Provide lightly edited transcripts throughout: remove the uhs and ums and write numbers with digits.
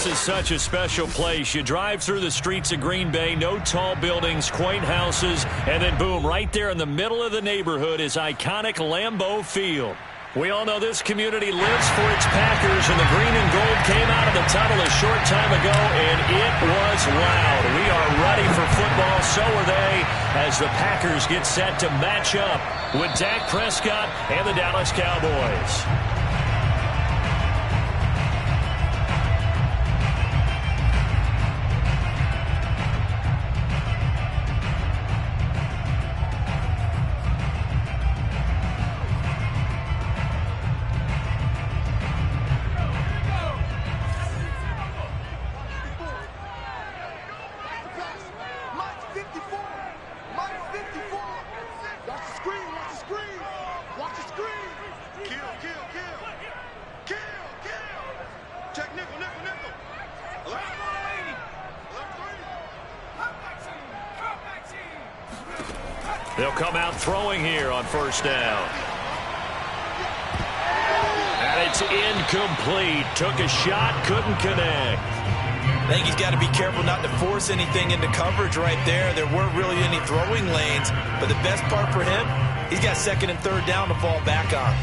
This is such a special place. You drive through the streets of Green Bay, no tall buildings, quaint houses, and then boom, right there in the middle of the neighborhood is iconic Lambeau Field. We all know this community lives for its Packers, and the green and gold came out of the tunnel a short time ago, and it was loud. We are ready for football, so are they, as the Packers get set to match up with Dak Prescott and the Dallas Cowboys. They'll come out throwing here on first down. And it's incomplete. Took a shot, couldn't connect. I think he's got to be careful not to force anything into coverage right there. There weren't really any throwing lanes. But the best part for him, he's got second and third down to fall back on.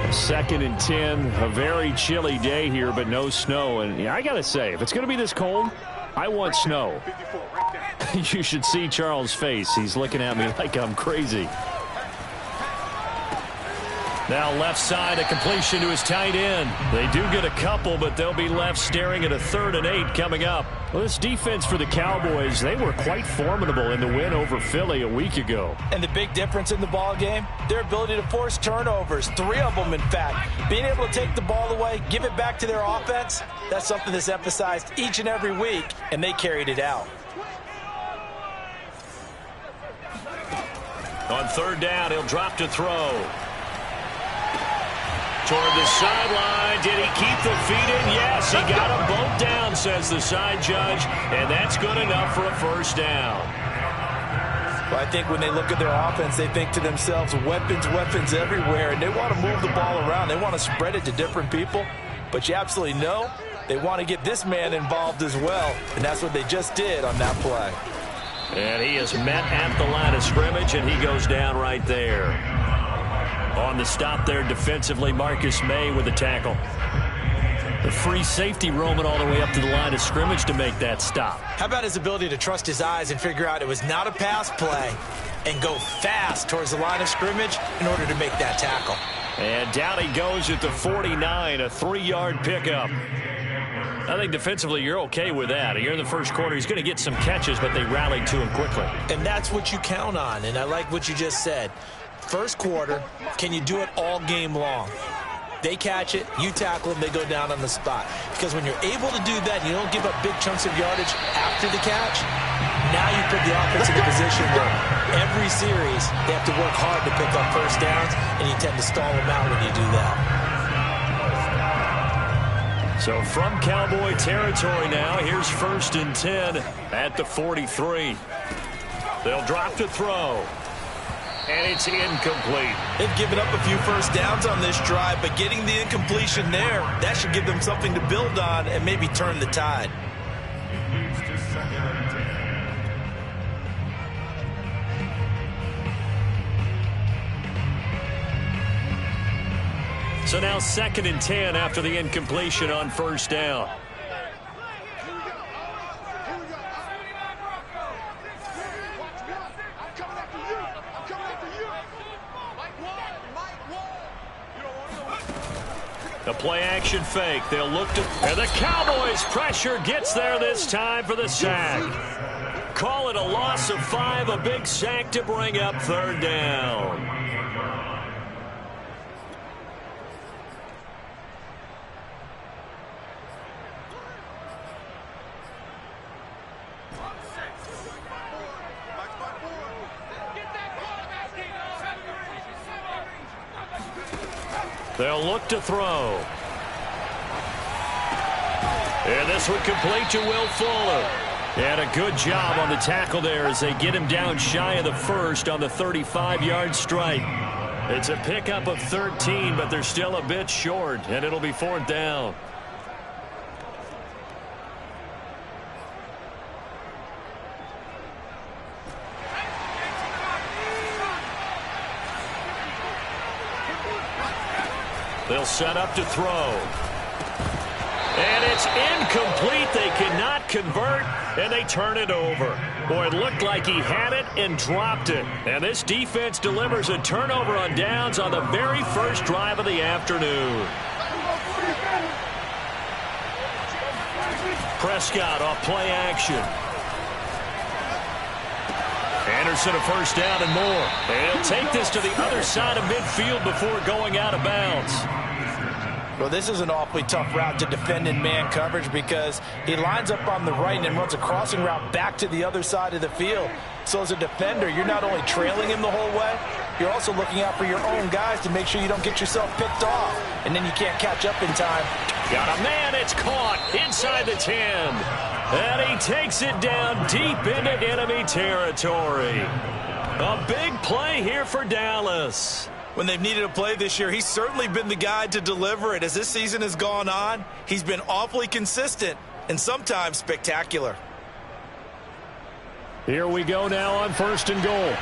Second and 10, a very chilly day here, but no snow. And yeah, I got to say, if it's going to be this cold, I want snow. You should see Charles' face. He's looking at me like I'm crazy. Now left side, a completion to his tight end. They do get a couple, but they'll be left staring at a 3rd and 8 coming up. Well, this defense for the Cowboys, they were quite formidable in the win over Philly a week ago. And the big difference in the ball game, their ability to force turnovers, 3 of them in fact. Being able to take the ball away, give it back to their offense, that's something that's emphasized each and every week, and they carried it out. On 3rd down, he'll drop to throw. Toward the sideline. Did he keep the feet in? Yes, he got them both down, says the side judge, and that's good enough for a first down. Well, I think when they look at their offense, they think to themselves, weapons, weapons everywhere, and they want to move the ball around. They want to spread it to different people, but you absolutely know they want to get this man involved as well, and that's what they just did on that play. And he is met at the line of scrimmage, and he goes down right there. On the stop there defensively, Marcus May with the tackle. The free safety roaming all the way up to the line of scrimmage to make that stop. How about his ability to trust his eyes and figure out it was not a pass play and go fast towards the line of scrimmage in order to make that tackle. And down he goes at the 49, a 3-yard pickup. I think defensively you're okay with that. Here in the first quarter, he's going to get some catches, but they rallied to him quickly. And that's what you count on, and I like what you just said. First quarter, can you do it all game long? They catch it, you tackle them, they go down on the spot. Because when you're able to do that, you don't give up big chunks of yardage after the catch, now you put the offense in a position where every series they have to work hard to pick up first downs, and you tend to stall them out when you do that. So from Cowboy territory now, here's 1st and 10 at the 43. They'll drop to throw. And it's incomplete. They've given up a few first downs on this drive, but getting the incompletion there, that should give them something to build on and maybe turn the tide. So now 2nd and 10 after the incompletion on first down. The play-action fake. They'll look to... And the Cowboys' pressure gets there this time for the sack. Call it a loss of 5, a big sack to bring up 3rd down. They'll look to throw. And this one complete to Will Fuller. And a good job on the tackle there as they get him down shy of the first on the 35-yard strike. It's a pickup of 13, but they're still a bit short, and it'll be 4th down. They'll set up to throw. And it's incomplete. They cannot convert, and they turn it over. Boy, it looked like he had it and dropped it. And this defense delivers a turnover on downs on the very first drive of the afternoon. Prescott off play action. Anderson a first down and more. And he'll take this to the other side of midfield before going out of bounds. Well, this is an awfully tough route to defend in man coverage because he lines up on the right and then runs a crossing route back to the other side of the field. So as a defender, you're not only trailing him the whole way, you're also looking out for your own guys to make sure you don't get yourself picked off. And then you can't catch up in time. Got a man, it's caught inside the 10. And he takes it down deep into enemy territory. A big play here for Dallas. When they've needed a play this year, he's certainly been the guy to deliver it. As this season has gone on, he's been awfully consistent and sometimes spectacular. Here we go now on 1st and goal.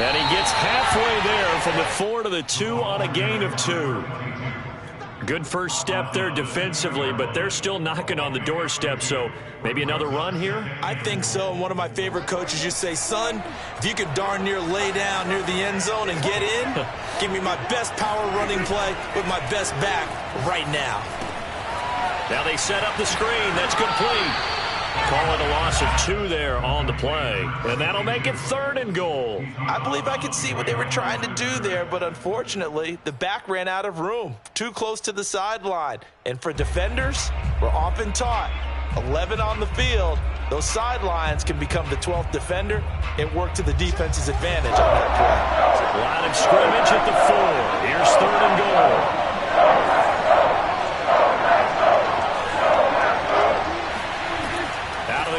And he gets halfway there from the 4 to the 2 on a gain of 2. Good first step there defensively, but they're still knocking on the doorstep, so maybe another run here? I think so, and one of my favorite coaches used to say, son, if you could darn near lay down near the end zone and get in, give me my best power running play with my best back right now. Now they set up the screen. That's complete. Call it a loss of 2 there on the play. And that'll make it 3rd and goal. I believe I could see what they were trying to do there, but unfortunately, the back ran out of room. Too close to the sideline. And for defenders, we're often taught, 11 on the field, those sidelines can become the 12th defender and work to the defense's advantage on that play. Line of scrimmage at the 4. Here's 3rd and goal.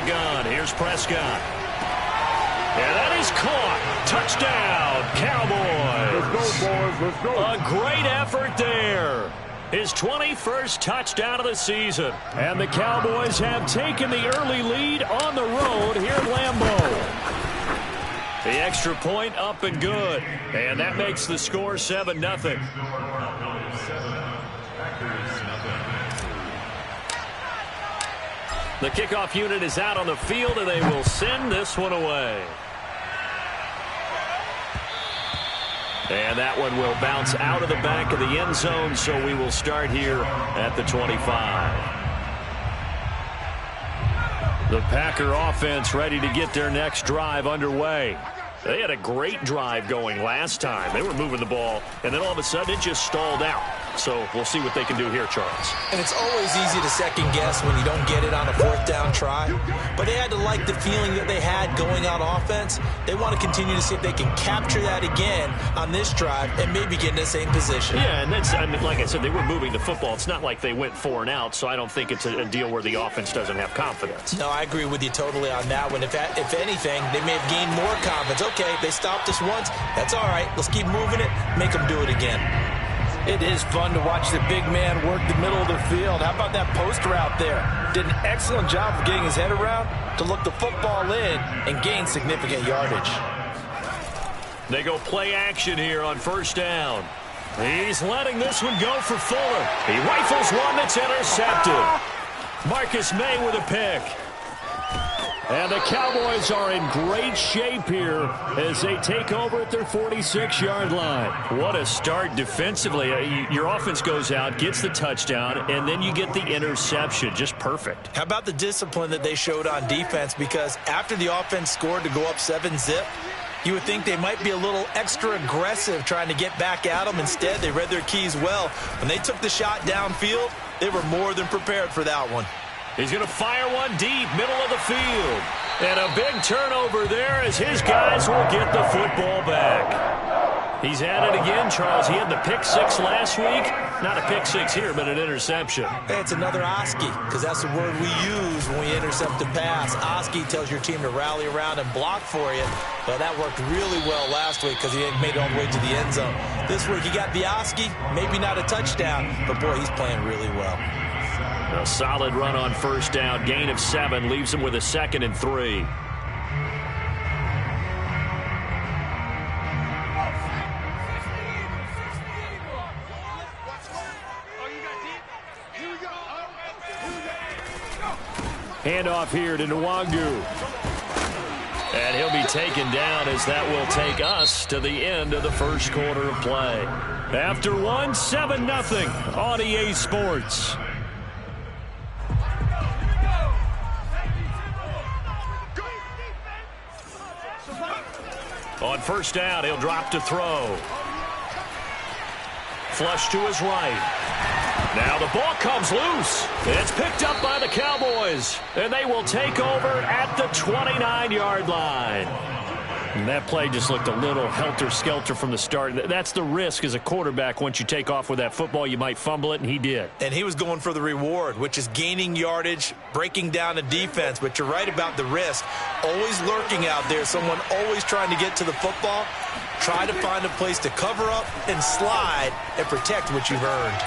Gun. Here's Prescott. And that is caught. Touchdown, Cowboys. Let's go, boys. Let's go. A great effort there. His 21st touchdown of the season. And the Cowboys have taken the early lead on the road here at Lambeau. The extra point up and good. And that makes the score 7-0. The kickoff unit is out on the field, and they will send this one away. And that one will bounce out of the back of the end zone, so we will start here at the 25. The Packer offense ready to get their next drive underway. They had a great drive going last time. They were moving the ball, and then all of a sudden it just stalled out. So we'll see what they can do here, Charles. And it's always easy to second guess when you don't get it on a 4th down try. But they had to like the feeling that they had going on offense. They want to continue to see if they can capture that again on this drive and maybe get in the same position. Yeah, and that's, I mean, like I said, they were moving the football. It's not like they went 4 and out, so I don't think it's a deal where the offense doesn't have confidence. No, I agree with you totally on that one. If anything, they may have gained more confidence. Okay, they stopped us once. That's all right. Let's keep moving it. Make them do it again. It is fun to watch the big man work the middle of the field. How about that post route there? Did an excellent job of getting his head around to look the football in and gain significant yardage. They go play action here on 1st down. He's letting this one go for Fuller. He rifles one that's intercepted. Marcus May with a pick. And the Cowboys are in great shape here as they take over at their 46-yard line. What a start defensively. Your offense goes out, gets the touchdown, and then you get the interception. Just perfect. How about the discipline that they showed on defense? Because after the offense scored to go up 7-zip, you would think they might be a little extra aggressive trying to get back at them. Instead, they read their keys well. When they took the shot downfield, they were more than prepared for that one. He's going to fire one deep, middle of the field. And a big turnover there as his guys will get the football back. He's at it again, Charles. He had the pick six last week. Not a pick six here, but an interception. Hey, it's another Oski, because that's the word we use when we intercept a pass. Oski tells your team to rally around and block for you. But that worked really well last week because he made it all the way to the end zone. This week he got the Oski, maybe not a touchdown, but boy, he's playing really well. A solid run on first down. Gain of 7 leaves him with a 2nd and 3. Handoff here to Nwangu. And he'll be taken down as that will take us to the end of the first quarter of play. After one, 7-0 on EA Sports. On first down, he'll drop to throw. Flush to his right. Now the ball comes loose. It's picked up by the Cowboys. And they will take over at the 29-yard line. And that play just looked a little helter-skelter from the start. That's the risk as a quarterback. Once you take off with that football, you might fumble it, and he did. And he was going for the reward, which is gaining yardage, breaking down the defense. But you're right about the risk. Always lurking out there, someone always trying to get to the football. Try to find a place to cover up and slide and protect what you've earned.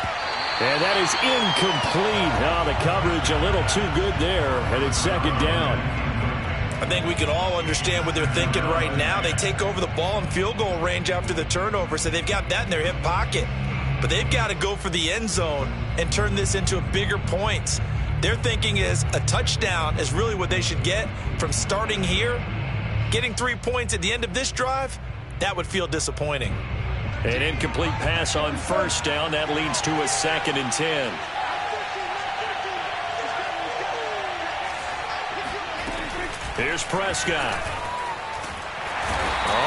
And that is incomplete. Oh, the coverage a little too good there, and it's 2nd down. I think we can all understand what they're thinking right now. They take over the ball in field goal range after the turnover, so they've got that in their hip pocket. But they've got to go for the end zone and turn this into bigger points. Their thinking is a touchdown is really what they should get from starting here. Getting 3 points at the end of this drive, that would feel disappointing. An incomplete pass on first down. That leads to a 2nd and 10. Here's Prescott.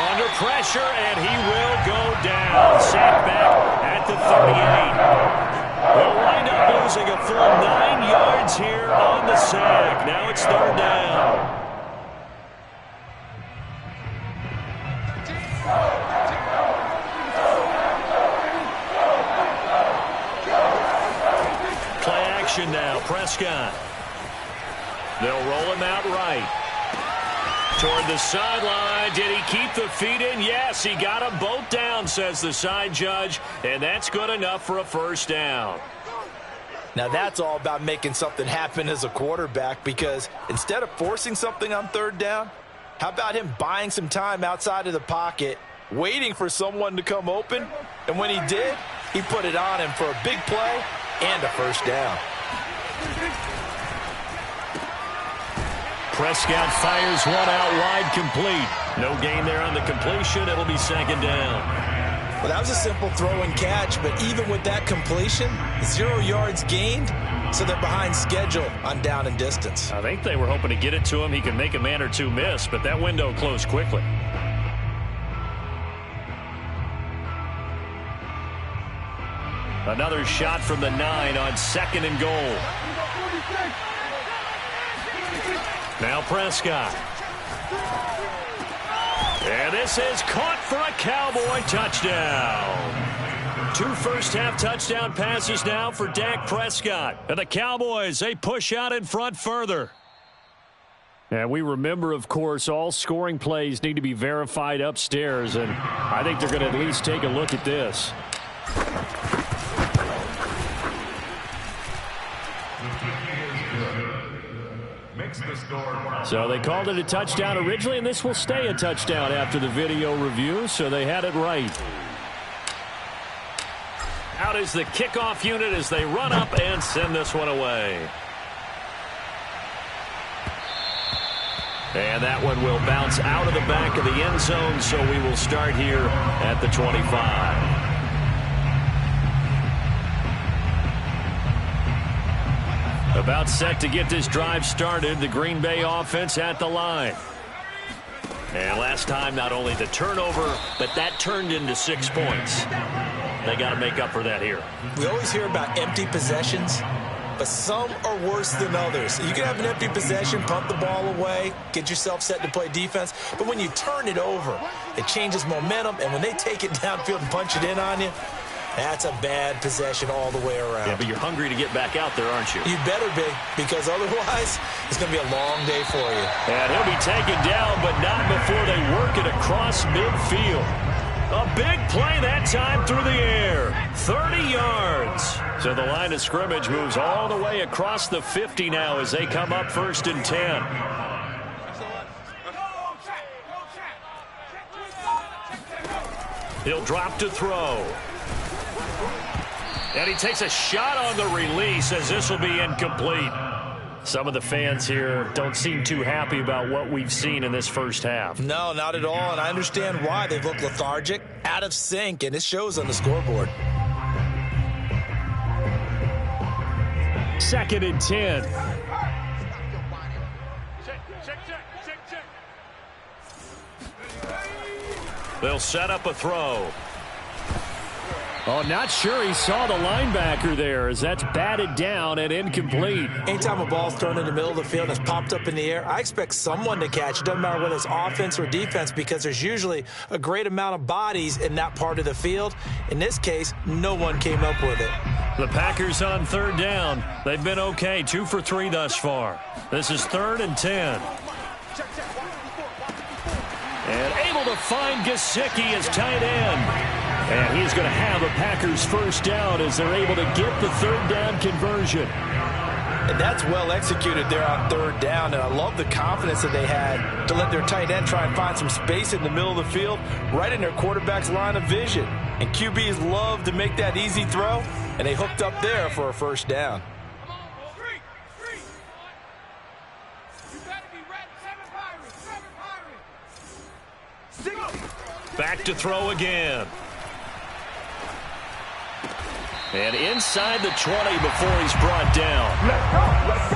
Under pressure, and he will go down. Sacked back at the 38. They'll wind up losing a full 9 yards here on the sack. Now it's 3rd down. Play action now, Prescott. They'll roll him out right. Toward the sideline. Did he keep the feet in? Yes, he got them both down, says the side judge, and that's good enough for a first down. Now that's all about making something happen as a quarterback, because instead of forcing something on 3rd down, how about him buying some time outside of the pocket, waiting for someone to come open, and when he did, he put it on him for a big play and a first down. Prescott fires one out wide, complete. No gain there on the completion. It'll be 2nd down. Well, that was a simple throw and catch, but even with that completion, 0 yards gained, so they're behind schedule on down and distance. I think they were hoping to get it to him. He could make a man or two miss, but that window closed quickly. Another shot from the 9 on 2nd and goal. Now Prescott. And this is caught for a Cowboy touchdown. 2 first-half touchdown passes now for Dak Prescott. And the Cowboys, they push out in front further. And we remember, of course, all scoring plays need to be verified upstairs. And I think they're going to at least take a look at this. So they called it a touchdown originally, and this will stay a touchdown after the video review, so they had it right. Out is the kickoff unit as they run up and send this one away. And that one will bounce out of the back of the end zone, so we will start here at the 25. About set to get this drive started. The Green Bay offense at the line. And last time, not only the turnover, but that turned into 6 points. They got to make up for that here. We always hear about empty possessions. but some are worse than others. You can have an empty possession, pump the ball away, get yourself set to play defense, but when you turn it over, it changes momentum, and when they take it downfield and punch it in on you, that's a bad possession all the way around. Yeah, but you're hungry to get back out there, aren't you? You better be, because otherwise, it's going to be a long day for you. And he'll be taken down, but not before they work it across midfield. A big play that time through the air. 30 yards. So the line of scrimmage moves all the way across the 50 now as they come up 1st and 10. He'll drop to throw. And he takes a shot on the release as this will be incomplete. Some of the fans here don't seem too happy about what we've seen in this first half. No, not at all, and I understand why. They've looked lethargic, out of sync, and it shows on the scoreboard. 2nd and 10. They'll set up a throw. Oh, not sure he saw the linebacker there as that's batted down and incomplete. Anytime a ball's thrown in the middle of the field and it's popped up in the air, I expect someone to catch it. Doesn't matter whether it's offense or defense, because there's usually a great amount of bodies in that part of the field. In this case, no one came up with it. The Packers on 3rd down. They've been okay, 2 for 3 thus far. This is 3rd and 10. And able to find Gesicki as tight end. And he's going to have a Packers first down as they're able to get the 3rd down conversion. And that's well executed there on 3rd down. And I love the confidence that they had to let their tight end try and find some space in the middle of the field, right in their quarterback's line of vision. And QBs love to make that easy throw, and they hooked up there for a first down. Back to throw again. And inside the 20 before he's brought down.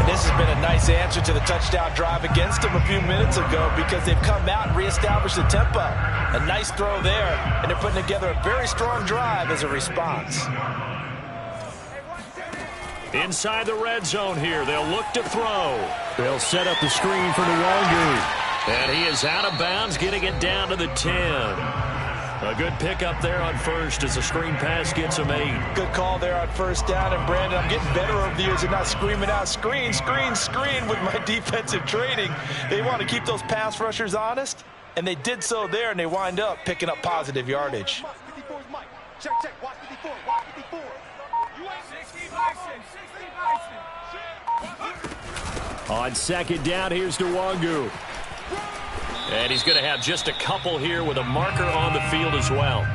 This has been a nice answer to the touchdown drive against them a few minutes ago, because they've come out and reestablished the tempo. A nice throw there, and they're putting together a very strong drive as a response. Inside the red zone here, they'll look to throw. They'll set up the screen for Nwangu. And he is out of bounds, getting it down to the 10. A good pickup there on first as the screen pass gets him 8. Good call there on first down. And, Brandon, I'm getting better over the years at not screaming out, screen, screen, screen with my defensive training. They want to keep those pass rushers honest, and they did so there, and they wind up picking up positive yardage. Check, check, watch 54, watch 54. You ain't 60 bison. On 2nd down, here's Nwangu. And he's going to have just a couple here with a marker on the field as well.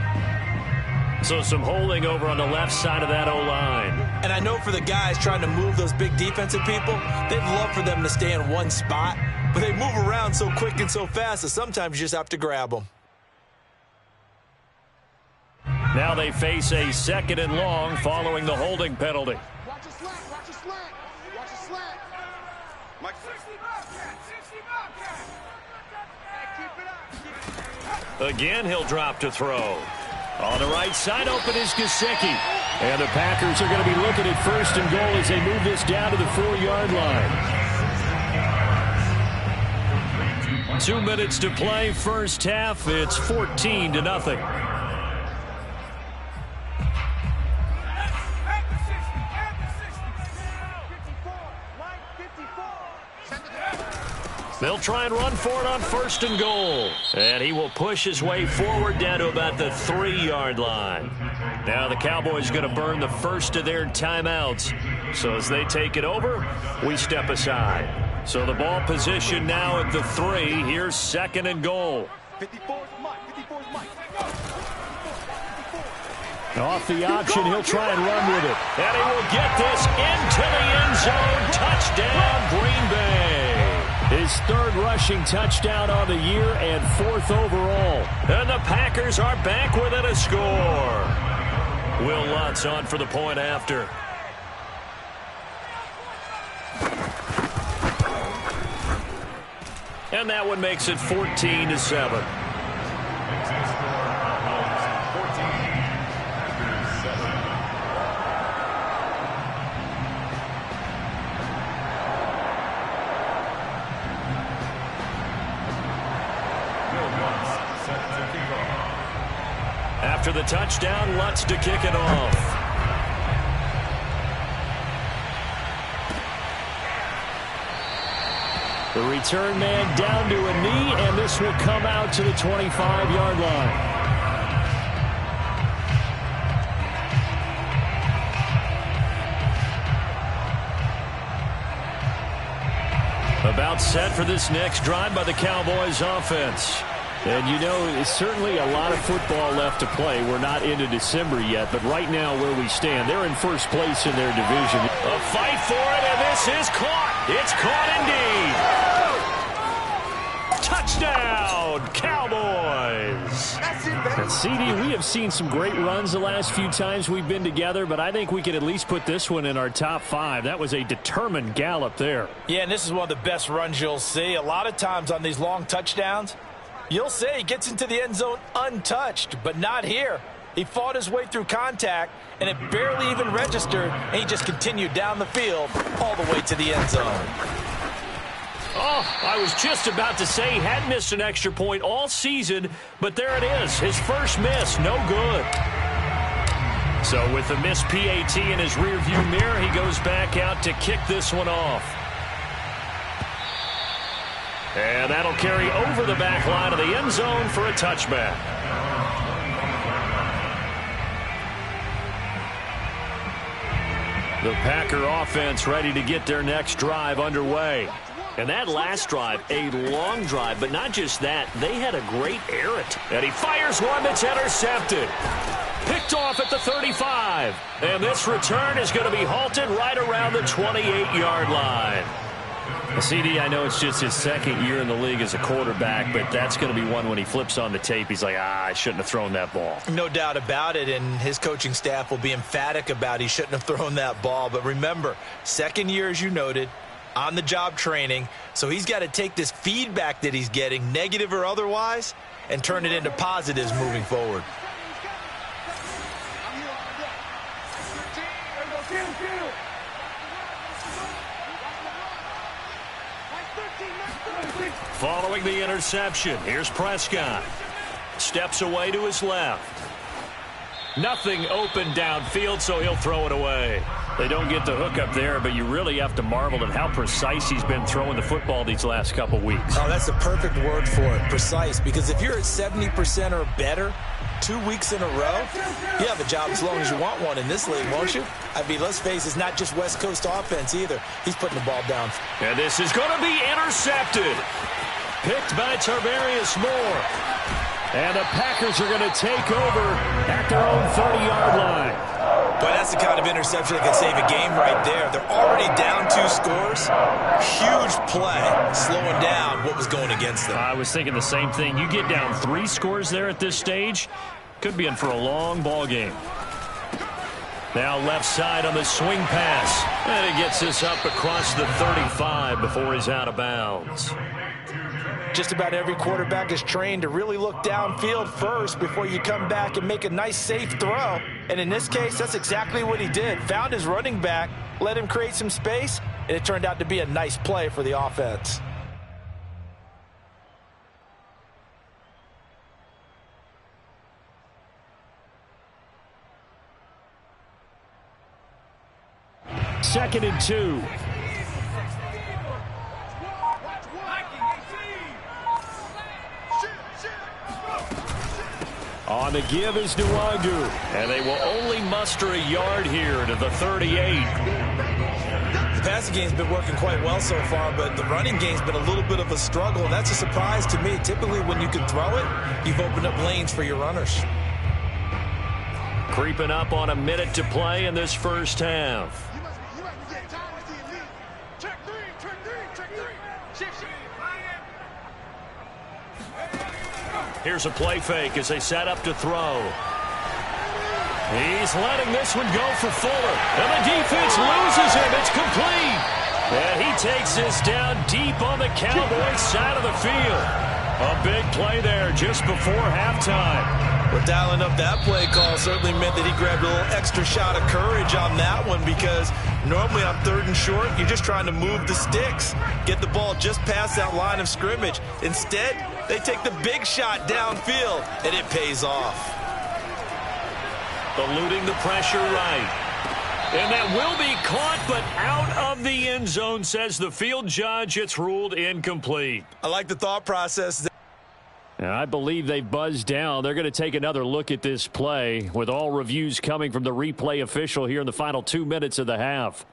So some holding over on the left side of that O-line. And I know for the guys trying to move those big defensive people, they'd love for them to stay in one spot. But they move around so quick and so fast that sometimes you just have to grab them. Now they face a 2nd and long following the holding penalty. Watch a slant, watch a slant, watch a slant. Mike, 60 Bobcat, 60 Bobcat. Hey, keep it up. Again, he'll drop to throw. On the right side, open is Gesicki. And the Packers are going to be looking at 1st and goal as they move this down to the 4-yard line. 2 minutes to play, first half. It's 14-0. They'll try and run for it on 1st and goal. And he will push his way forward down to about the 3-yard line. Now the Cowboys going to burn the first of their timeouts. So as they take it over, we step aside. So the ball position now at the 3. Here's 2nd and goal. 54's Mike, 54's Mike. Off the option, he'll try and run with it. And he will get this into the end zone. Touchdown, Green Bay. His 3rd rushing touchdown on the year and 4th overall. And the Packers are back within a score. Will Lutz on for the point after. And that one makes it 14-7. after the touchdown. Lutz to kick it off. The return man down to a knee, and this will come out to the 25-yard line. About set for this next drive by the Cowboys offense. And you know, it's certainly a lot of football left to play. We're not into December yet, but right now where we stand, they're in first place in their division. A fight for it, and this is caught. It's caught indeed. Touchdown, Cowboys. And CD, we have seen some great runs the last few times we've been together, but I think we could at least put this one in our top 5. That was a determined gallop there. Yeah, and this is one of the best runs you'll see. A lot of times on these long touchdowns, you'll say he gets into the end zone untouched, but not here. He fought his way through contact, and it barely even registered, and he just continued down the field all the way to the end zone. Oh, I was just about to say he had missed an extra point all season, but there it is. His first miss, no good. So with the missed PAT in his rearview mirror, he goes back out to kick this one off. And that'll carry over the back line of the end zone for a touchback. The Packer offense ready to get their next drive underway. And that last drive, a long drive, but not just that, they had a great errant. And he fires one that's intercepted. Picked off at the 35. And this return is going to be halted right around the 28-yard line. CD, I know it's just his second year in the league as a quarterback, but that's going to be one when he flips on the tape. He's like, I shouldn't have thrown that ball. No doubt about it, and his coaching staff will be emphatic about he shouldn't have thrown that ball. But remember, second year, as you noted, on-the-job training, so he's got to take this feedback that he's getting, negative or otherwise, and turn it into positives moving forward. Following the interception, here's Prescott. Steps away to his left. Nothing open downfield, so he'll throw it away. They don't get the hook up there, but you really have to marvel at how precise he's been throwing the football these last couple weeks. Oh, that's the perfect word for it, precise, because if you're at 70% or better 2 weeks in a row, you have a job as long as you want one in this league, won't you? I mean, let's face it, it's not just West Coast offense either. He's putting the ball down. And this is going to be intercepted. Picked by Tarvarius Moore. And the Packers are going to take over at their own 30-yard line. But that's the kind of interception that can save a game right there. They're already down 2 scores. Huge play, slowing down what was going against them. I was thinking the same thing. You get down 3 scores there at this stage, could be in for a long ball game. Now left side on the swing pass. And it gets this up across the 35 before he's out of bounds. Just about every quarterback is trained to really look downfield first before you come back and make a nice, safe throw. And in this case, that's exactly what he did. Found his running back, let him create some space, and it turned out to be a nice play for the offense. Second and 2. On the give is Nwangu, and they will only muster a yard here to the 38. The passing game's been working quite well so far, but the running game's been a little bit of a struggle, and that's a surprise to me. Typically, when you can throw it, you've opened up lanes for your runners. Creeping up on a minute to play in this first half. Here's a play fake as they set up to throw. He's letting this one go for Fuller. And the defense loses him. It's complete. And he takes this down deep on the Cowboys side of the field. A big play there just before halftime. Well, dialing up that play call certainly meant that he grabbed a little extra shot of courage on that one, because normally on 3rd and short, you're just trying to move the sticks, get the ball just past that line of scrimmage. Instead, they take the big shot downfield, and it pays off. Eluding the pressure right. And that will be caught, but out of the end zone, says the field judge. It's ruled incomplete. I like the thought process. And I believe they've buzzed down. They're going to take another look at this play with all reviews coming from the replay official here in the final 2 minutes of the half.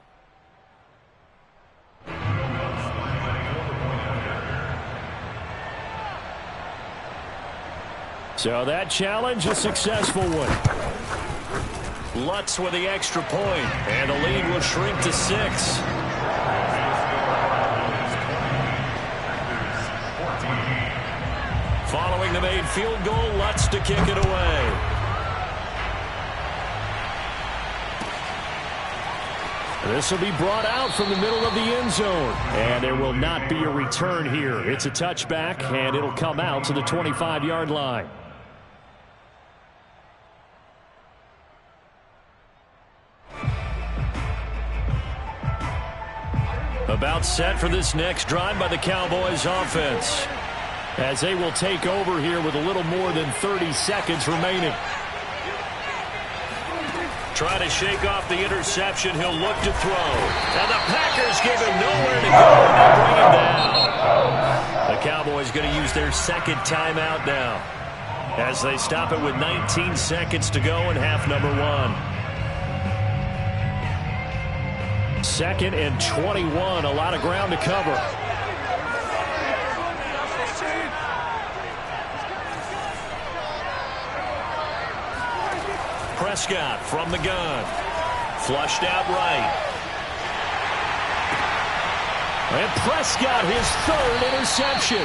So that challenge, a successful one. Lutz with the extra point, and the lead will shrink to 6. Following the made field goal, Lutz to kick it away. This will be brought out from the middle of the end zone, and there will not be a return here. It's a touchback, and it'll come out to the 25-yard line. About set for this next drive by the Cowboys offense, as they will take over here with a little more than 30 seconds remaining. Try to shake off the interception. He'll look to throw. And the Packers give him nowhere to go, and they bring him down. The Cowboys going to use their second timeout now, as they stop it with 19 seconds to go in half number 1. 2nd and 21, a lot of ground to cover. Prescott from the gun. Flushed out right. And Prescott, his 3rd interception.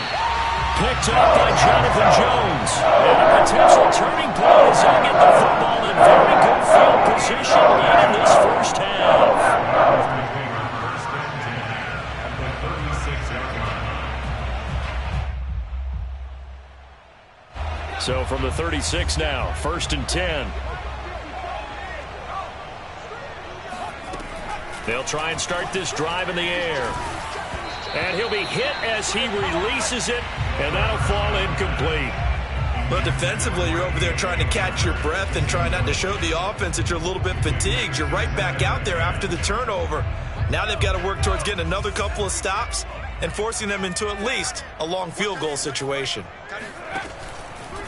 Picked up by Jonathan Jones. And a potential turning point as they get the football in very good field position late in this first half. So from the 36 now, 1st and 10. They'll try and start this drive in the air. And he'll be hit as he releases it, and that'll fall incomplete. But defensively, you're over there trying to catch your breath and try not to show the offense that you're a little bit fatigued. You're right back out there after the turnover. Now they've got to work towards getting another couple of stops and forcing them into at least a long field goal situation.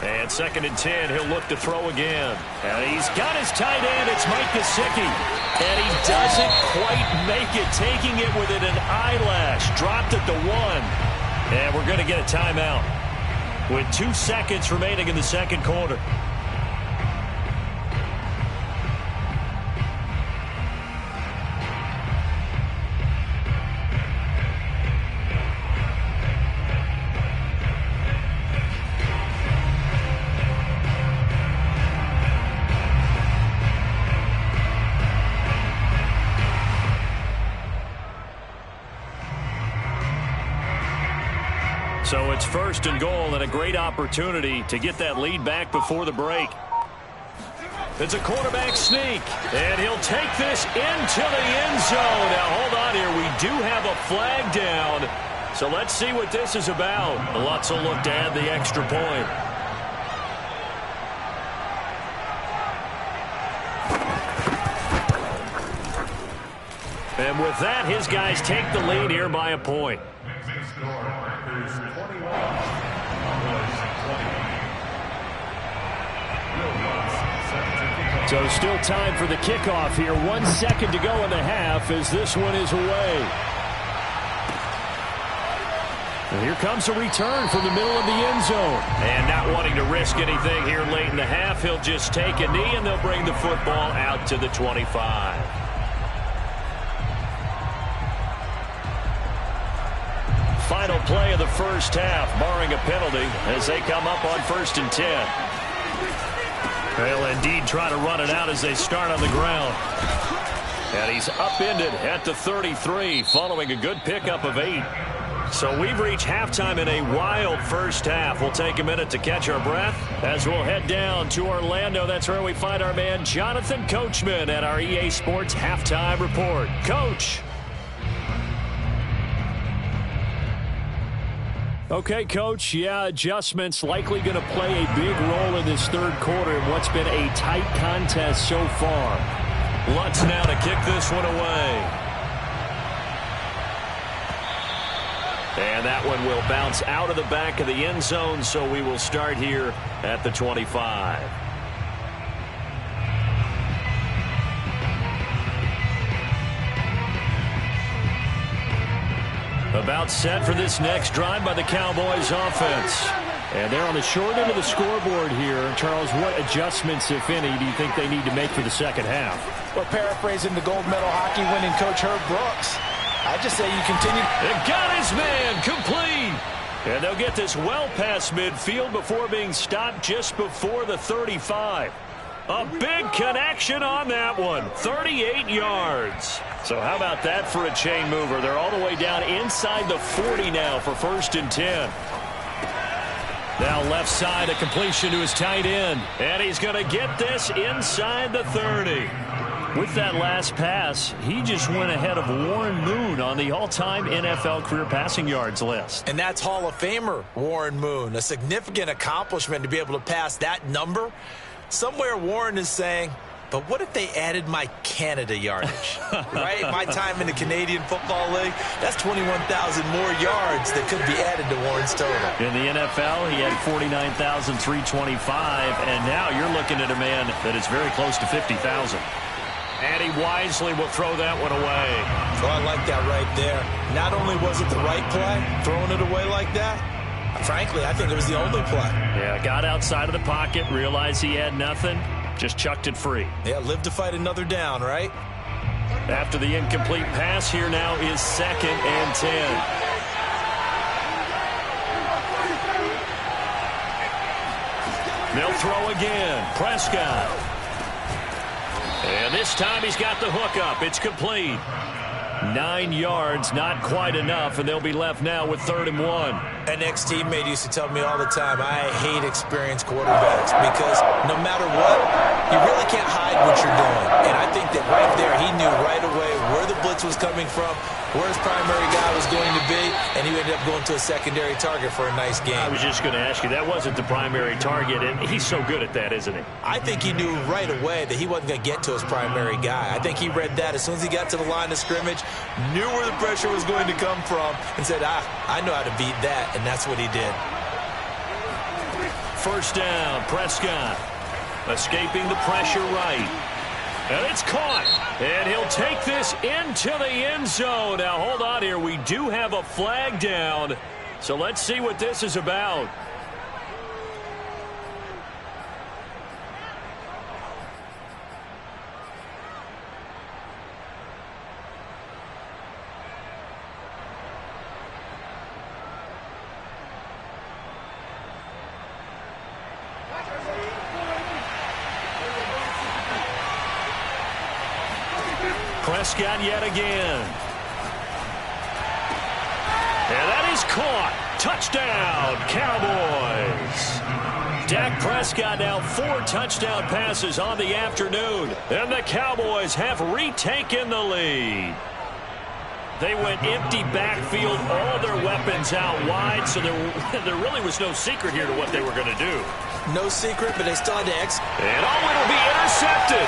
And 2nd and 10, he'll look to throw again. And he's got his tight end. It's Mike Gesicki. And he doesn't quite make it, taking it within an eyelash. Dropped at the 1. And we're going to get a timeout with 2 seconds remaining in the second quarter. So it's 1st and goal, and a great opportunity to get that lead back before the break. It's a quarterback sneak, and he'll take this into the end zone. Now, hold on here. We do have a flag down, so let's see what this is about. Lutz will look to add the extra point. And with that, his guys take the lead here by a point. So still time for the kickoff here. 1 second to go in the half as this one is away. And here comes a return from the middle of the end zone. And not wanting to risk anything here late in the half, he'll just take a knee and they'll bring the football out to the 25. Final play of the first half, barring a penalty, as they come up on 1st and 10. They'll indeed try to run it out as they start on the ground. And he's upended at the 33 following a good pickup of 8. So we've reached halftime in a wild first half. We'll take a minute to catch our breath as we'll head down to Orlando. That's where we find our man Jonathan Coachman at our EA Sports Halftime Report. Coach. Okay, Coach, yeah, adjustments likely going to play a big role in this third quarter in what's been a tight contest so far. Lutz now to kick this one away. And that one will bounce out of the back of the end zone, so we will start here at the 25. About set for this next drive by the Cowboys offense. And they're on the short end of the scoreboard here. Charles, what adjustments, if any, do you think they need to make for the second half? Well, paraphrasing the gold medal hockey winning coach Herb Brooks, I just say you continue. They got his man complete. And they'll get this well past midfield before being stopped just before the 35. A big connection on that one. 38 yards. So how about that for a chain mover? They're all the way down inside the 40 now for 1st and 10. Now left side, a completion to his tight end. And he's going to get this inside the 30. With that last pass, he just went ahead of Warren Moon on the all-time NFL career passing yards list. And that's Hall of Famer Warren Moon. A significant accomplishment to be able to pass that number. Somewhere Warren is saying, but what if they added my Canada yardage, right? My time in the Canadian Football League, that's 21,000 more yards that could be added to Warren's total. In the NFL, he had 49,325, and now you're looking at a man that is very close to 50,000. And he wisely will throw that one away. Oh, I like that right there. Not only was it the right play, throwing it away like that, frankly, I think it was the only play. Yeah, got outside of the pocket, realized he had nothing, just chucked it free. Yeah, live to fight another down, right? After the incomplete pass, here now is 2nd and 10. They'll throw again. Prescott. And this time he's got the hook up. It's complete. 9 yards, not quite enough, and they'll be left now with 3rd and 1. An ex-teammate used to tell me all the time, I hate experienced quarterbacks because no matter what, you really can't hide what you're doing. And I think that right there, he knew right away where the blitz was coming from, where his primary guy was going to be, and he ended up going to a secondary target for a nice game. I was just going to ask you, that wasn't the primary target, and he's so good at that, isn't he? I think he knew right away that he wasn't going to get to his primary guy. I think he read that as soon as he got to the line of scrimmage, knew where the pressure was going to come from, and said, I know how to beat that, and that's what he did. 1st down, Prescott. Escaping the pressure right. And it's caught. And he'll take this into the end zone. Now, hold on here. We do have a flag down. So let's see what this is about. Prescott yet again. And that is caught. Touchdown, Cowboys. Dak Prescott now 4 touchdown passes on the afternoon. And the Cowboys have retaken the lead. They went empty backfield, all their weapons out wide, so there really was no secret here to what they were going to do. No secret, but they still had to execute. And it'll be intercepted.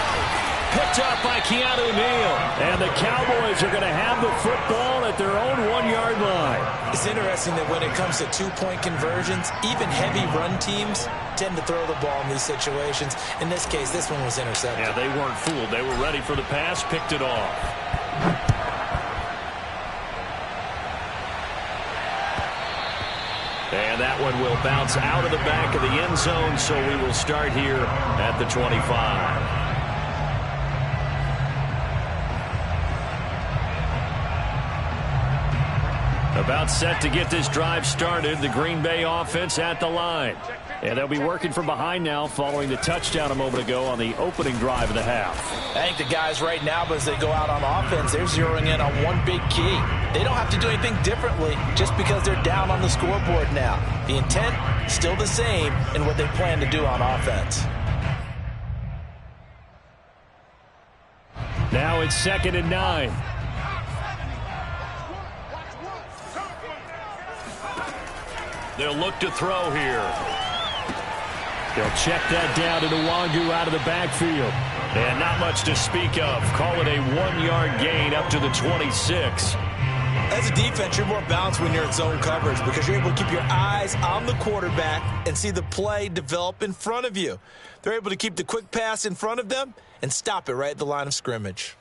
Picked up by Keanu Neal. And the Cowboys are going to have the football at their own 1-yard line. It's interesting that when it comes to 2-point conversions, even heavy run teams tend to throw the ball in these situations. In this case, this one was intercepted. Yeah, they weren't fooled. They were ready for the pass, picked it off. And that one will bounce out of the back of the end zone, so we will start here at the 25. About set to get this drive started, the Green Bay offense at the line. And they'll be working from behind now following the touchdown a moment ago on the opening drive of the half. I think the guys right now, as they go out on offense, they're zeroing in on one big key. They don't have to do anything differently just because they're down on the scoreboard now. The intent, still the same in what they plan to do on offense. Now it's 2nd and 9. They'll look to throw here. They'll check that down to Nwangu out of the backfield. And not much to speak of. Call it a 1-yard gain up to the 26. As a defense, you're more balanced when you're in zone coverage because you're able to keep your eyes on the quarterback and see the play develop in front of you. They're able to keep the quick pass in front of them and stop it right at the line of scrimmage.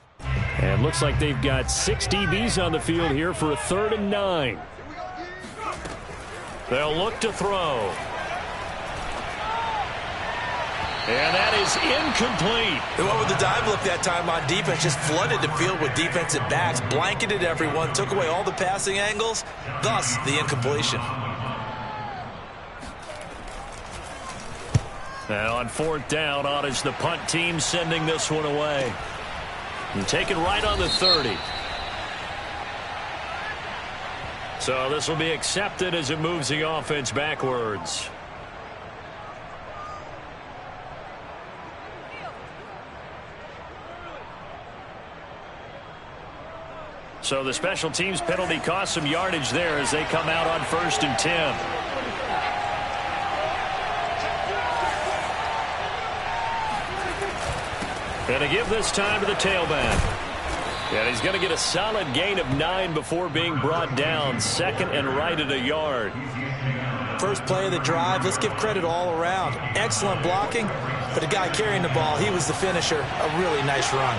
And looks like they've got 6 DBs on the field here for a 3rd and 9. They'll look to throw. And that is incomplete. They went with the dive look that time on defense, just flooded the field with defensive backs, blanketed everyone, took away all the passing angles, thus the incompletion. And on 4th down, on is the punt team sending this one away. And taken right on the 30. So this will be accepted as it moves the offense backwards. So the special teams penalty cost some yardage there as they come out on 1st and 10. Going to give this time to the tailback. And he's going to get a solid gain of 9 before being brought down. 2nd and right at a yard. First play of the drive, let's give credit all around. Excellent blocking, but the guy carrying the ball, he was the finisher. A really nice run.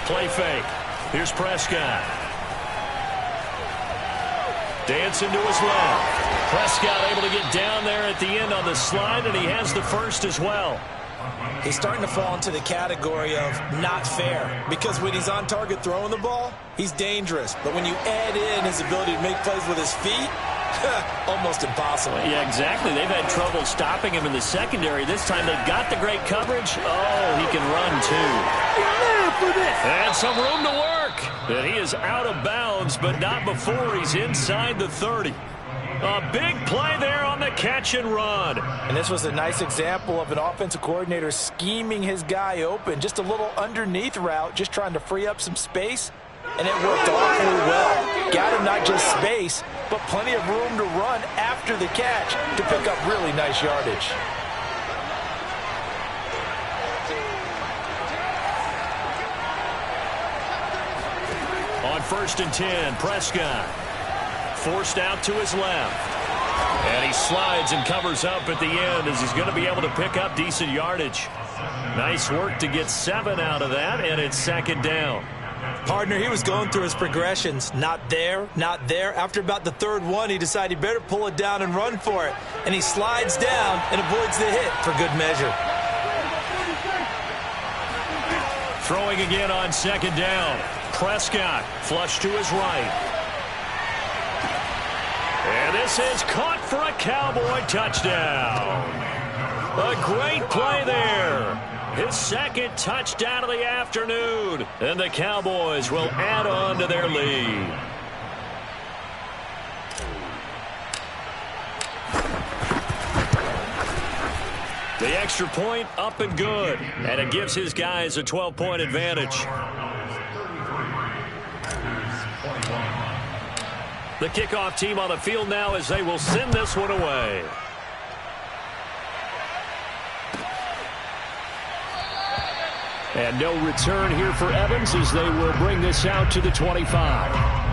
Play fake. Here's Prescott. Dancing to his left. Prescott able to get down there at the end on the slide, and he has the first as well. He's starting to fall into the category of not fair because when he's on target throwing the ball, he's dangerous. But when you add in his ability to make plays with his feet, almost impossible. Yeah, exactly. They've had trouble stopping him in the secondary. This time they've got the great coverage. Oh, he can run too. And some room to work. And he is out of bounds, but not before he's inside the 30. A big play there on the catch and run. And this was a nice example of an offensive coordinator scheming his guy open. Just a little underneath route, just trying to free up some space. And it worked awfully well. Got him not just space, but plenty of room to run after the catch to pick up really nice yardage. On 1st and 10, Prescott forced out to his left. And he slides and covers up at the end as he's going to be able to pick up decent yardage. Nice work to get 7 out of that, and it's 2nd down. Partner, he was going through his progressions. Not there, not there. After about the 3rd one, he decided he better pull it down and run for it. And he slides down and avoids the hit for good measure. Throwing again on 2nd down. Prescott flush to his right. And this is caught for a Cowboy touchdown. A great play there. His 2nd touchdown of the afternoon. And the Cowboys will add on to their lead. The extra point up and good. And it gives his guys a 12-point advantage. The kickoff team on the field now as they will send this one away. And no return here for Evans as they will bring this out to the 25.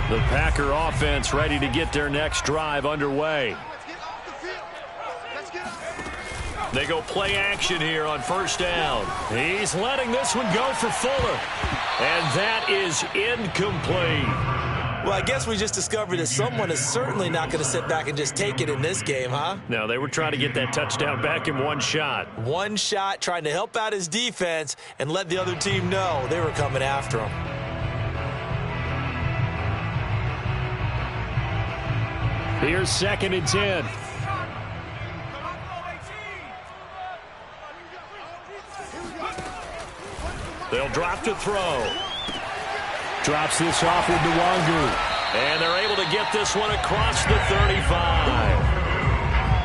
The Packer offense ready to get their next drive underway. They go play action here on 1st down. He's letting this one go for Fuller. And that is incomplete. Well, I guess we just discovered that someone is certainly not going to sit back and just take it in this game, huh? No, they were trying to get that touchdown back in one shot. One shot, trying to help out his defense and let the other team know they were coming after him. Here's 2nd and 10. They'll drop to throw. Drops this off with Nwangu. And they're able to get this one across the 35.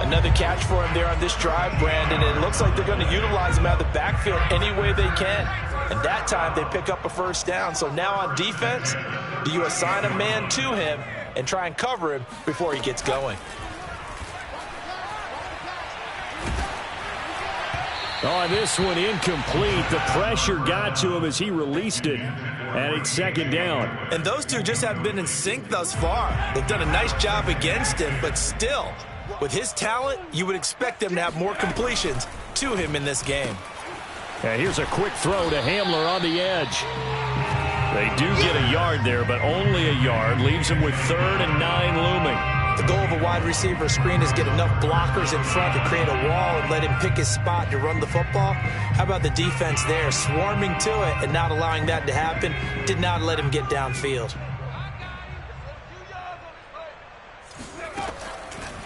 Another catch for him there on this drive, Brandon. And it looks like they're going to utilize him out of the backfield any way they can. And that time they pick up a first down. So now on defense, do you assign a man to him and try and cover him before he gets going? Oh, this one incomplete. The pressure got to him as he released it. And it's second down. And those two just haven't been in sync thus far. They've done a nice job against him, but still, with his talent, you would expect them to have more completions to him in this game. And here's a quick throw to Hamler on the edge. They do get a yard there, but only a yard. Leaves them with 3rd and 9 looming. The goal of a wide receiver screen is get enough blockers in front to create a wall and let him pick his spot to run the football. How about the defense there, swarming to it and not allowing that to happen? Did not let him get downfield.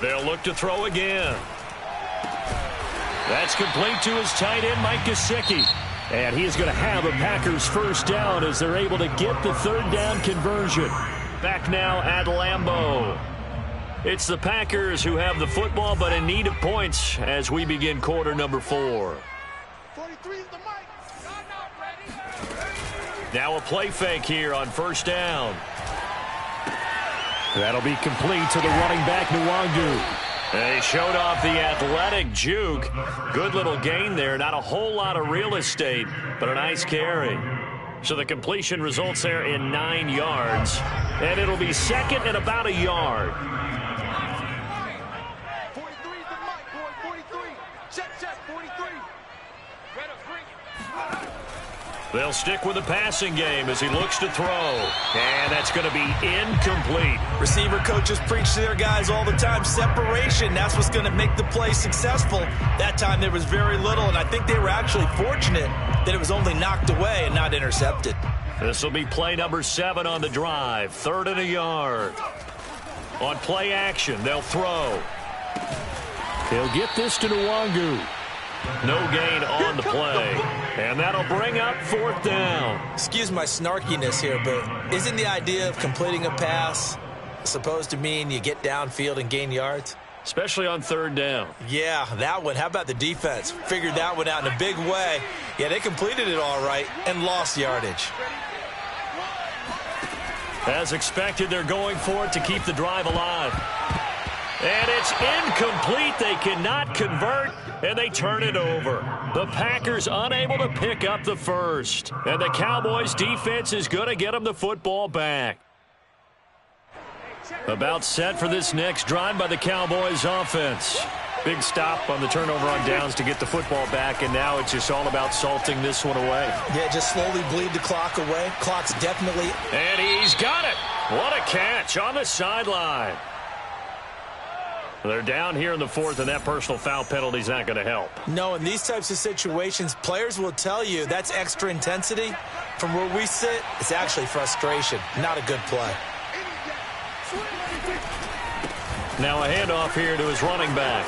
They'll look to throw again. That's complete to his tight end, Mike Gesicki. And he is going to have a Packers first down as they're able to get the 3rd down conversion. Back now at Lambeau. It's the Packers who have the football, but in need of points as we begin quarter number 4. 43 is the mic. Now a play fake here on first down. That'll be complete to the running back, Nwangu. They showed off the athletic juke. Good little gain there. Not a whole lot of real estate, but a nice carry. So the completion results there in 9 yards. And it'll be second and about a yard. 43 is the mic, boy. 43. Check, 43. They'll stick with the passing game as he looks to throw. And that's going to be incomplete. Receiver coaches preach to their guys all the time. Separation, that's what's going to make the play successful. That time there was very little, and I think they were actually fortunate that it was only knocked away and not intercepted. This will be play number 7 on the drive. 3rd and a yard. On play action, they'll throw. He'll get this to Nwangu. No gain on the play. And that'll bring up 4th down. Excuse my snarkiness here, but isn't the idea of completing a pass supposed to mean you get downfield and gain yards? Especially on 3rd down. Yeah, that one. How about the defense? Figured that one out in a big way. Yeah, they completed it all right and lost yardage. As expected, they're going for it to keep the drive alive. And it's incomplete. They cannot convert, and they turn it over. The Packers unable to pick up the first. And the Cowboys defense is going to get them the football back. About set for this next drive by the Cowboys offense. Big stop on the turnover on downs to get the football back, and now it's just all about salting this one away. Yeah, just slowly bleed the clock away. Clock's definitely... And he's got it. What a catch on the sideline. They're down here in the 4th, and that personal foul penalty is not going to help. No, in these types of situations, players will tell you that's extra intensity. From where we sit, it's actually frustration. Not a good play. Now a handoff here to his running back.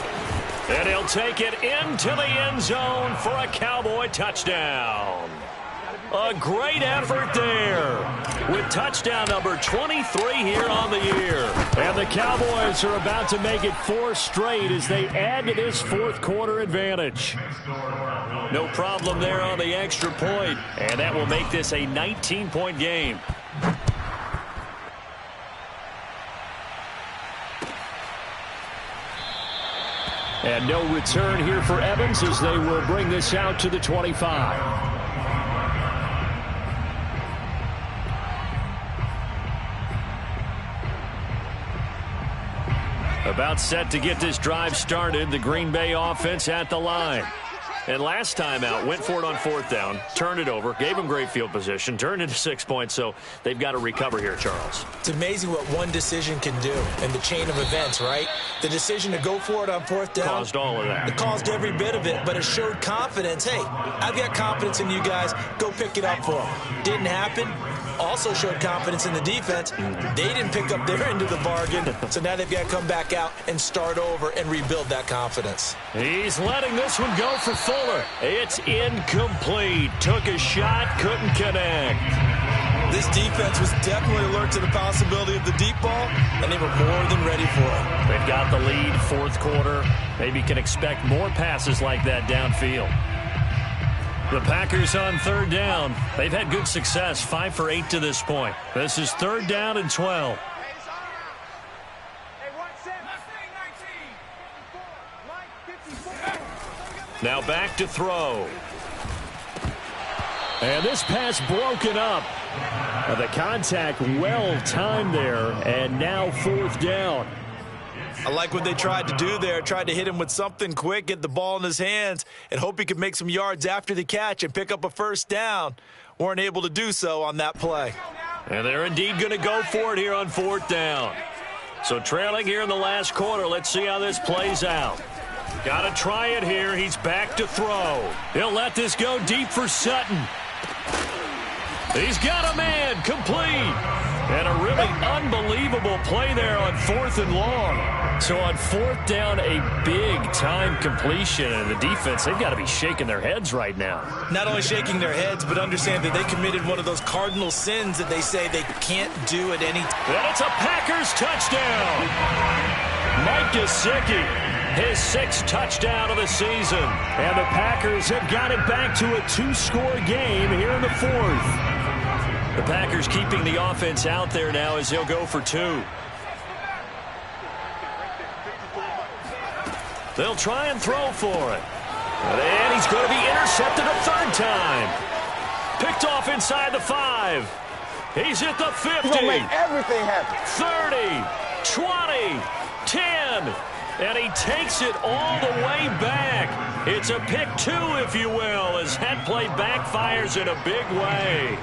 And he'll take it into the end zone for a Cowboy touchdown. A great effort there with touchdown number 23 here on the year. And the Cowboys are about to make it 4 straight as they add to this 4th quarter advantage. No problem there on the extra point, and that will make this a 19-point game. And no return here for Evans as they will bring this out to the 25. About set to get this drive started, the Green Bay offense at the line. And last time out, went for it on 4th down, turned it over, gave them great field position, turned into 6 points, so they've got to recover here, Charles. It's amazing what one decision can do in the chain of events, right? The decision to go for it on 4th down. Caused all of that. It caused every bit of it, but it showed confidence. Hey, I've got confidence in you guys. Go pick it up for them. Didn't happen. Also showed confidence in the defense. They didn't pick up their end of the bargain, so now they've got to come back out and start over and rebuild that confidence. He's letting this one go for Fuller. It's incomplete. Took a shot, couldn't connect. This defense was definitely alert to the possibility of the deep ball, and they were more than ready for it. And got the lead, fourth quarter. Maybe can expect more passes like that downfield. The Packers on third down. They've had good success, 5 for 8 to this point. This is third down and 12. Now back to throw. And this pass broken up. The contact well timed there, and now fourth down. I like what they tried to do there. Tried to hit him with something quick, get the ball in his hands, and hope he could make some yards after the catch and pick up a first down. Weren't able to do so on that play. And they're indeed going to go for it here on fourth down. So trailing here in the last quarter. Let's see how this plays out. Got to try it here. He's back to throw. He'll let this go deep for Sutton. He's got a man, complete. And a really unbelievable play there on fourth and long. So on fourth down, a big-time completion. And the defense, they've got to be shaking their heads right now. Not only shaking their heads, but understand that they committed one of those cardinal sins that they say they can't do at any time. And it's a Packers touchdown. Mike Gesicki, his 6th touchdown of the season. And the Packers have got it back to a 2-score game here in the fourth. The Packers keeping the offense out there now as they'll go for 2. They'll try and throw for it. And he's going to be intercepted a third time. Picked off inside the 5. He's at the 50. He's gonna make everything happen. 30, 20, 10. And he takes it all the way back. It's a pick 2, if you will, as that play backfires in a big way.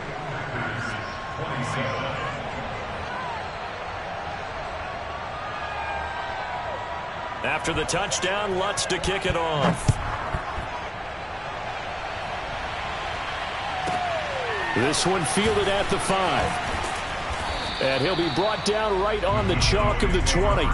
After the touchdown, Lutz to kick it off. This one fielded at the 5. And he'll be brought down right on the chalk of the 20.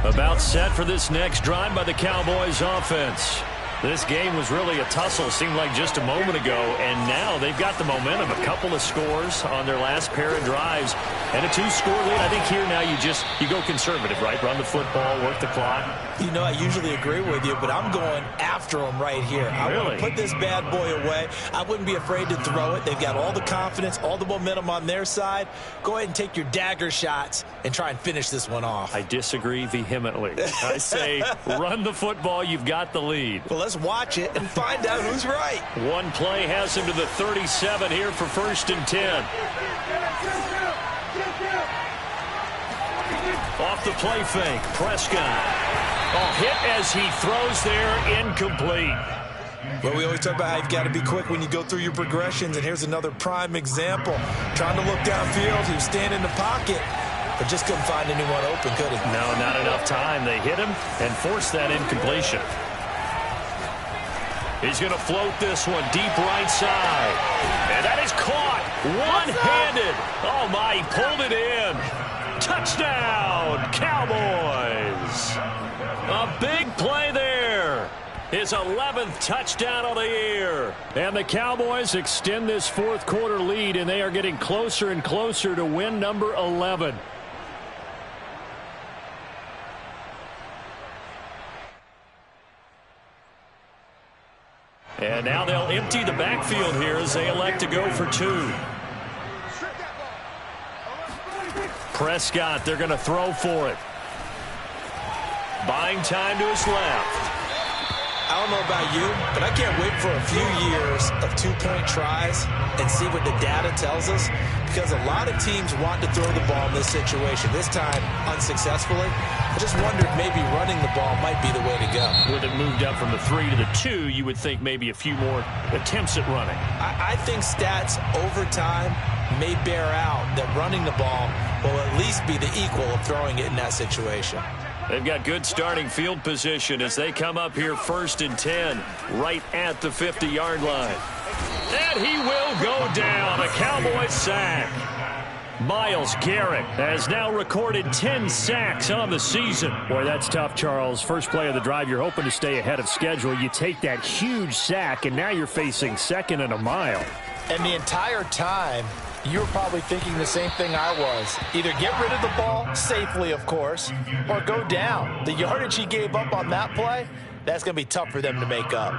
About set for this next drive by the Cowboys offense. This game was really a tussle, seemed like just a moment ago, and now they've got the momentum. A couple of scores on their last pair of drives, and a 2-score lead. I think here now you go conservative, right? Run the football, work the clock. You know, I usually agree with you, but I'm going after them right here. I want to put this bad boy away. I wouldn't be afraid to throw it. They've got all the confidence, all the momentum on their side. Go ahead and take your dagger shots and try and finish this one off. I disagree vehemently. I say run the football. You've got the lead. Well, let's watch it and find out who's right. One play has him to the 37 here for 1st and 10. Off the play fake, Prescott. Oh, hit as he throws there, incomplete. Well, we always talk about how you've got to be quick when you go through your progressions, and here's another prime example. Trying to look downfield, he was standing in the pocket, but just couldn't find anyone open, could he? No, not enough time. They hit him and forced that incompletion. He's going to float this one deep right side. And that is caught one-handed. Oh, my, he pulled it in. Touchdown, Cowboys. A big play there. His 11th touchdown of the year. And the Cowboys extend this fourth quarter lead, and they are getting closer and closer to win number 11. And now they'll empty the backfield here as they elect to go for 2. Prescott, they're going to throw for it. Buying time to his left. I don't know about you, but I can't wait for a few years of 2-point tries and see what the data tells us, because a lot of teams want to throw the ball in this situation. This time, unsuccessfully. I just wondered maybe running the ball might be the way to go. With it moved up from the 3 to the 2, you would think maybe a few more attempts at running. I think stats over time may bear out that running the ball will at least be the equal of throwing it in that situation. They've got good starting field position as they come up here 1st and 10, right at the 50-yard line. And he will go down. A Cowboys sack. Myles Garrett has now recorded 10 sacks on the season. Boy, that's tough, Charles. First play of the drive, you're hoping to stay ahead of schedule. You take that huge sack, and now you're facing second and a mile. And the entire time, you were probably thinking the same thing I was. Either get rid of the ball, safely, of course, or go down. The yardage he gave up on that play, that's going to be tough for them to make up.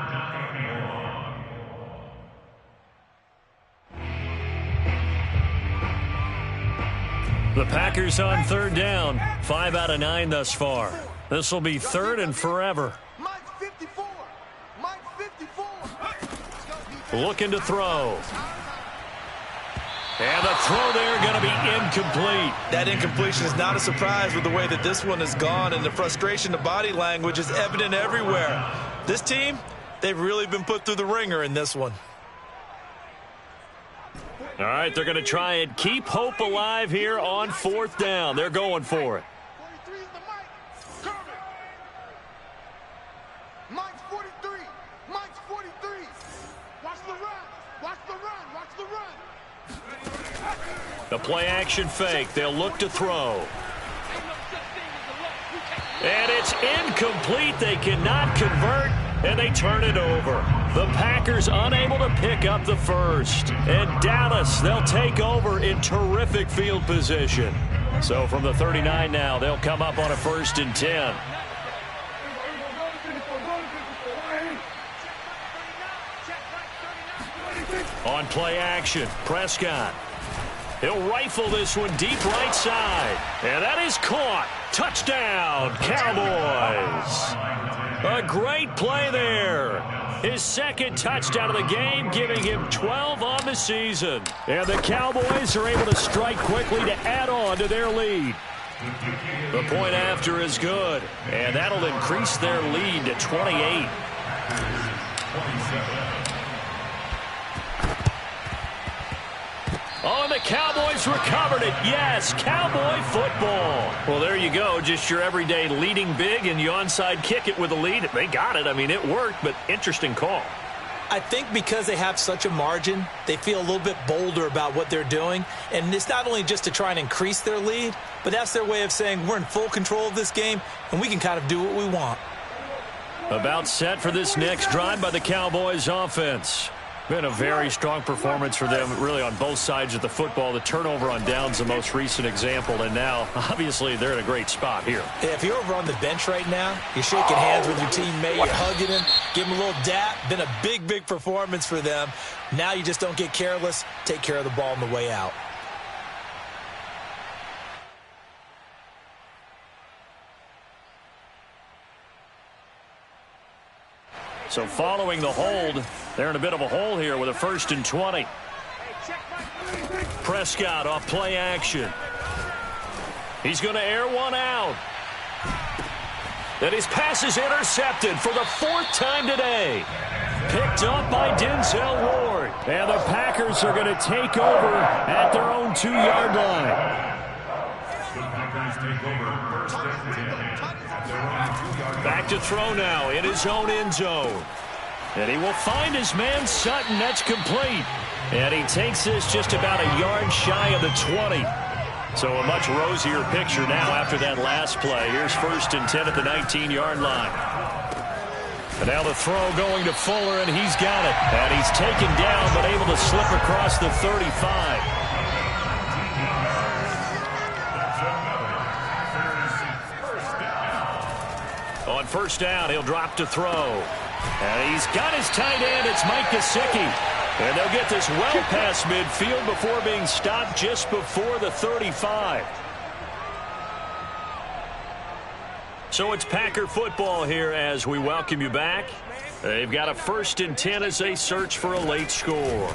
The Packers on third down. 5 out of 9 thus far. This will be third and forever. Looking to throw. And the throw there going to be incomplete. That incompletion is not a surprise with the way that this one has gone, and the frustration, the body language is evident everywhere. This team, they've really been put through the ringer in this one. All right, they're going to try and keep hope alive here on fourth down. They're going for it. 43 is the mic. Kermit. Mike's 43. Mike's 43. Watch the run. Watch the run. Watch the run. The play action fake. They'll look to throw. And it's incomplete. They cannot convert, and they turn it over. The Packers unable to pick up the first. And Dallas, they'll take over in terrific field position. So from the 39 now, they'll come up on a 1st and 10. On play action, Prescott. He'll rifle this one deep right side. And that is caught. Touchdown, Cowboys. A great play there. His second touchdown of the game, giving him 12 on the season. And the Cowboys are able to strike quickly to add on to their lead. The point after is good. And that'll increase their lead to 28. Oh, and the Cowboys recovered it. Yes, Cowboy football. Well, there you go. Just your everyday leading big, and you onside kick it with a lead. They got it. I mean, it worked, but interesting call. I think because they have such a margin, they feel a little bit bolder about what they're doing. And it's not only just to try and increase their lead, but that's their way of saying we're in full control of this game, and we can kind of do what we want. About set for this next drive by the Cowboys offense. Been a very strong performance for them, really, on both sides of the football. The turnover on downs, the most recent example, and now, obviously, they're in a great spot here. Yeah, if you're over on the bench right now, you're shaking hands with your teammate, you're hugging him, give him a little dap. Been a big, big performance for them. Now you just don't get careless. Take care of the ball on the way out. So following the hold, they're in a bit of a hole here with a 1st and 20. Prescott off play action. He's going to air one out. And his pass is intercepted for the 4th time today. Picked up by Denzel Ward. And the Packers are going to take over at their own 2-yard line. Back to throw now in his own end zone. And he will find his man Sutton. That's complete. And he takes this just about a yard shy of the 20. So a much rosier picture now after that last play. Here's 1st and 10 at the 19-yard line. And now the throw going to Fuller, and he's got it. And he's taken down but able to slip across the 35. On 1st down, he'll drop to throw. And he's got his tight end. It's Mike Gesicki. And they'll get this well past midfield before being stopped just before the 35. So it's Packer football here as we welcome you back. They've got a 1st and 10 as they search for a late score.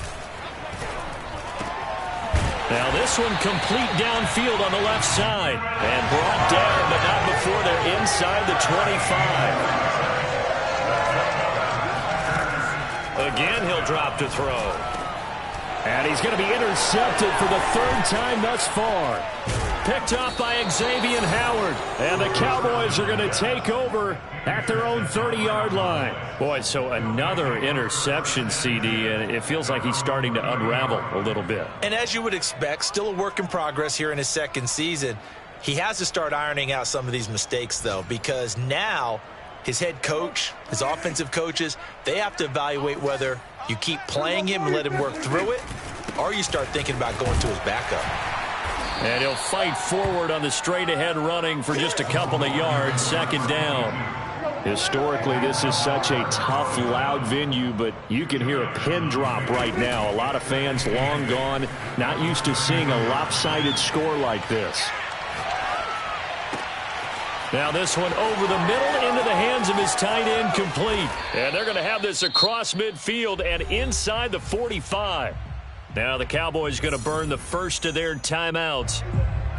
Now this one complete downfield on the left side. And brought down, but not before they're inside the 25. Again, he'll drop to throw. And he's going to be intercepted for the third time thus far. Picked up by Xavier Howard. And the Cowboys are going to take over at their own 30-yard line. Boy, so another interception, CD, and it feels like he's starting to unravel a little bit. And as you would expect, still a work in progress here in his second season. He has to start ironing out some of these mistakes, though, because now his head coach, his offensive coaches, they have to evaluate whether you keep playing him and let him work through it, or you start thinking about going to his backup. And he'll fight forward on the straight-ahead running for just a couple of yards, second down. Historically, this is such a tough, loud venue, but you can hear a pin drop right now. A lot of fans long gone, not used to seeing a lopsided score like this. Now this one over the middle into the hands of his tight end, complete. And they're going to have this across midfield and inside the 45. Now the Cowboys going to burn the first of their timeouts.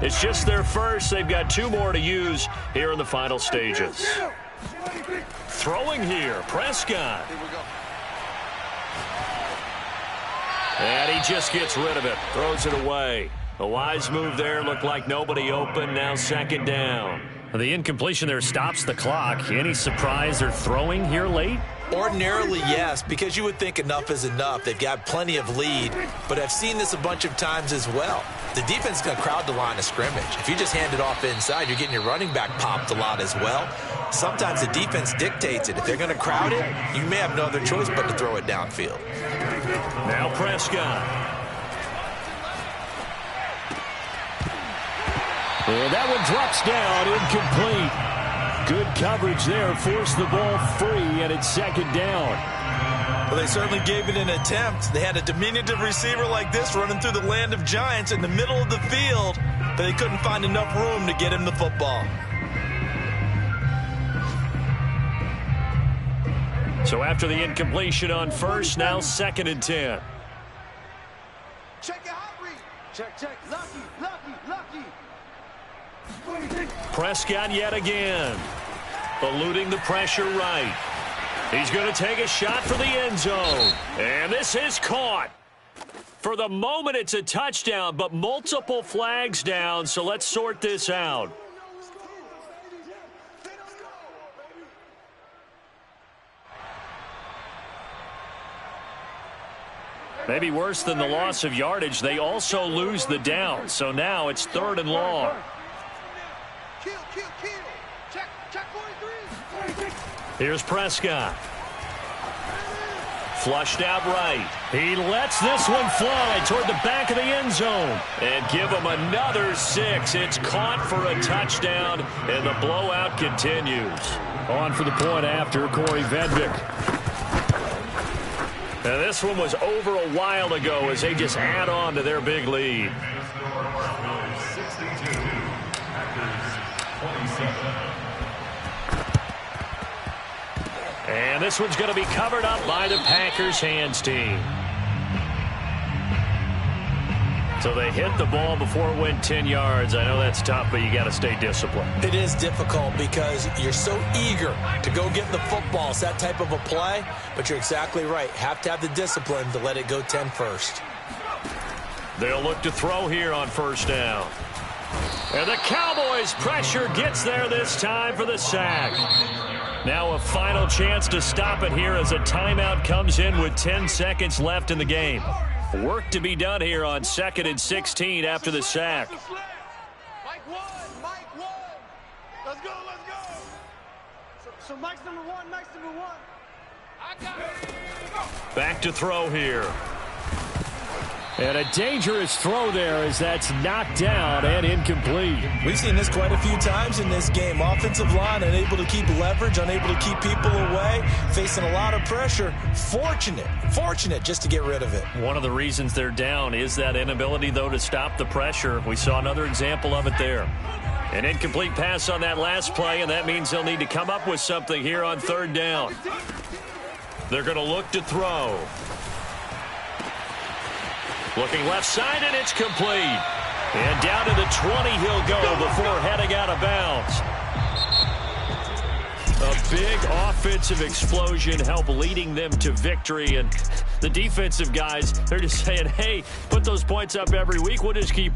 It's just their first. They've got 2 more to use here in the final stages. Throwing here, Prescott. And he just gets rid of it, throws it away. A wise move there, looked like nobody open, now second down. The incompletion there stops the clock. Any surprise they're throwing here late? Ordinarily, yes, because you would think enough is enough. They've got plenty of lead, but I've seen this a bunch of times as well. The defense is going to crowd the line of scrimmage. If you just hand it off inside, you're getting your running back popped a lot as well. Sometimes the defense dictates it. If they're going to crowd it, you may have no other choice but to throw it downfield. Now Prescott. And that one drops down, incomplete. Good coverage there, forced the ball free, and it's second down. Well, they certainly gave it an attempt. They had a diminutive receiver like this running through the land of giants in the middle of the field, but they couldn't find enough room to get him the football. So after the incompletion on first, now second and 10. Check your hot read. Check. Lucky. Prescott yet again. Eluding the pressure right. He's going to take a shot for the end zone. And this is caught. For the moment, it's a touchdown, but multiple flags down, so let's sort this out. Maybe worse than the loss of yardage, they also lose the down. So now it's third and long. Kill. Check 43. Here's Prescott. Flushed out right. He lets this one fly toward the back of the end zone. And give him another 6. It's caught for a touchdown, and the blowout continues. On for the point after, Corey Vedvik. Now this one was over a while ago as they just add on to their big lead. And this one's going to be covered up by the Packers hands team. So they hit the ball before it went 10 yards. I know that's tough, but you got to stay disciplined. It is difficult because you're so eager to go get the football. It's that type of a play, but you're exactly right. Have to have the discipline to let it go 10 first. They'll look to throw here on first down. And the Cowboys' pressure gets there this time for the sack. Now a final chance to stop it here as a timeout comes in with 10 seconds left in the game. Work to be done here on 2nd and 16 after the sack. Mike one. Let's go. So Mike's number one. I got it. Back to throw here. And a dangerous throw there as that's knocked down and incomplete. We've seen this quite a few times in this game. Offensive line unable to keep leverage, unable to keep people away, facing a lot of pressure. Fortunate just to get rid of it. One of the reasons they're down is that inability, though, to stop the pressure. We saw another example of it there. An incomplete pass on that last play, and that means they'll need to come up with something here on third down. They're going to look to throw. Looking left side, and it's complete. And down to the 20 he'll go before heading out of bounds. A big offensive explosion help leading them to victory. And the defensive guys, they're just saying, hey, put those points up every week. We'll just keep